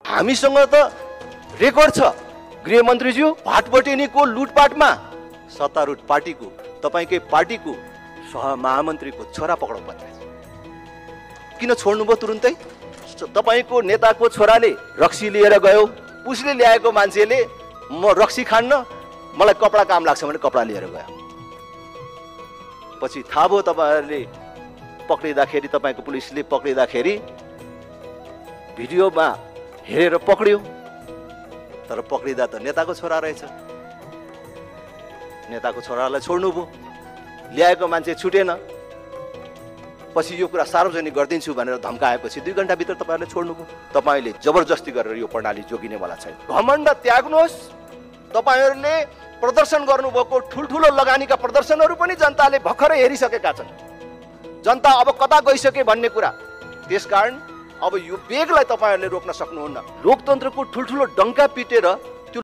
हामीसँग त रेकर्ड छ गृहमन्त्रीज्यू, भाटबटेनीको लुटपाटमा सत्तारूढ पार्टीको तपाईँकै पार्टीको सहमहामन्त्रीको छोरा पक्राउ पर्छ। किन छोड्नुभयो तुरुन्तै? तपाईँको नेताको छोराले रक्सी लिएर गयो, उसले ल्याएको मान्छेले म रक्सी खान्न, मलाई कपडा काम लाग्छ भने कपडा लिएर गयो। पछि थाहा भयो तपाईँहरूले पक्रिँदाखेरि, तपाईँको पुलिसले पक्रिँदाखेरि भिडियोमा हेरेर पक्रियो, तर पक्रिँदा त नेताको छोरा रहेछ। नेताको छोरालाई छोड्नुभयो, ल्याएको मान्छे छुटेन। पछि यो कुरा सार्वजनिक गरिदिन्छु भनेर धम्काएपछि 2 घण्टाभित्र तपाईँहरूले छोड्नुभयो। तपाईँले जबरजस्ती गरेर यो प्रणाली जोगिनेवाला छैन। घमण्ड त्याग्नुहोस्। तपाईँहरूले प्रदर्शन गर्नुभएको ठुल्ठुलो लगानीका प्रदर्शनहरू पनि जनताले भर्खरै हेरिसकेका छन्। जनता अब कता गइसके भन्ने कुरा। त्यसकारण अब यो वेगलाई तपाईँहरूले रोक्न सक्नुहुन्न। लोकतन्त्रको ठुल्ठुलो डङ्का पिटेर